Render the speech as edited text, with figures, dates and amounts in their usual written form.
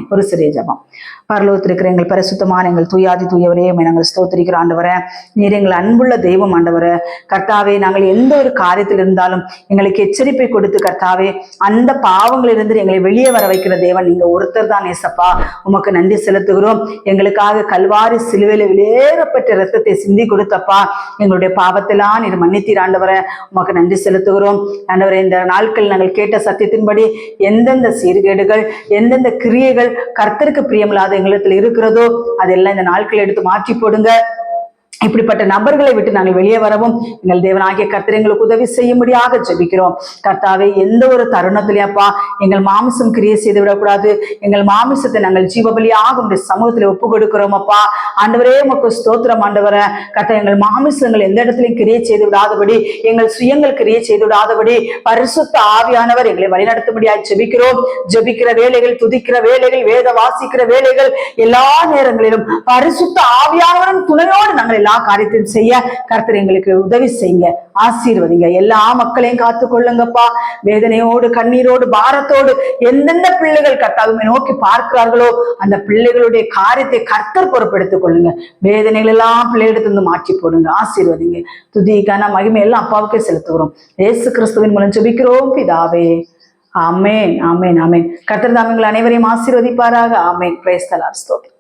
ஆமீன். ஒரு சிறிய ஜெபம். பரலோகத்தில் இருக்கிற எங்கள் பரிசுத்தமான எங்கள் தூயாதி தூயவரே நாங்கள் ஸ்தோத்திரிக்கிற ஆண்டவரே, நீர் எங்கள் அன்புள்ள தெய்வம் ஆண்டவரே. கர்த்தாவே, நாங்கள் எந்த ஒரு காரியத்தில் இருந்தாலும் எங்களுக்கு எச்சரிப்பை கொடுத்து கர்த்தாவே அந்த பாவங்களிலிருந்து எங்களை வெளியே வர வைக்கிற தேவன் நீங்க ஒருத்தர் தான் ஏசப்பா. உமக்கு நன்றி செலுத்துகிறோம். எங்களுக்காக கல்வாரி சிலுவையில வெளியேறப்பட்ட இரத்தத்தை சிந்தி கொடுத்தப்பா. எங்களுடைய பாவத்தெல்லாம் நீர் மன்னித்தீர் ஆண்டவரே. உமக்கு நன்றி செலுத்துகிறோம் ஆண்டவரே. இந்த நாட்கள் நாங்கள் கேட்ட சத்தியத்தின்படி எந்தெந்த சீர்கேடுகள் எந்தெந்த கிரியைகள் கர்த்தருக்கு பிரியமில்லாத எங்களிடத்தில் இருக்கிறதோ அதெல்லாம் இந்த நாட்களை எடுத்து மாற்றி போடுங்க. இப்படிப்பட்ட நபர்களை விட்டு நாங்கள் வெளியே வரவும் எங்கள் தேவனாகிய கர்த்தர் எங்களுக்கு உதவி செய்யும்படியாக ஜெபிக்கிறோம். கர்த்தாவே, எந்த ஒரு தருணத்திலேயப்பா எங்கள் மாமிசம் கிரியை செய்து விடக்கூடாது. எங்கள் மாமிசத்தை நாங்கள் ஜீவபலியாக உங்களுடைய சமூகத்தில் ஒப்பு கொடுக்கிறோம் அப்பா. ஆண்டவரே, உமக்கு ஸ்தோத்திரம் ஆண்டவரே. கர்த்தர், எங்கள் மாமிசங்கள் எந்த இடத்திலையும் கிரியை செய்து விடாதபடி, எங்கள் சுயங்கள் கிரியை செய்து விடாதபடி பரிசுத்த ஆவியானவர் எங்களை வழிநடத்தும்படியாக ஜெபிக்கிறோம். ஜெபிக்கிற வேலைகள், துதிக்கிற வேலைகள், வேத வாசிக்கிற வேலைகள் எல்லா நேரங்களிலும் பரிசுத்த ஆவியானவரின் துணையோடு நாங்கள் காரியத்தையும் செய்ய கர்த்தர் எங்களுக்கு உதவி செய்யுங்க. ஆசீர்வதிங்க. எல்லா மக்களையும் காத்து கொள்ளுங்கப்பா. வேதனையோடு கண்ணீரோடு பாரத்தோடு எந்தெந்த பிள்ளைகள் கர்த்தாவை நோக்கி பார்க்கிறார்களோ அந்த பிள்ளைகளுடைய காரியத்தை கர்த்தர் பொறுப்பெடுத்துக் கொள்ளுங்க. வேதனைகள் எல்லாம் பிள்ளைகளிடத்திலிருந்து மாற்றி போடுங்க. ஆசீர்வதிங்க. துதிக்கான மகிமை எல்லாம் அப்பாவுக்கே செலுத்துகிறோம். இயேசு கிறிஸ்துவின் மூலம் ஜெபிக்கிறோம் பிதாவே. ஆமென், ஆமென், ஆமென். கர்த்தர் தாமே உங்கள் அனைவரையும் ஆசீர்வதிப்பாராக. ஆமென். Praise the lord. ஸ்தோத்திரம்.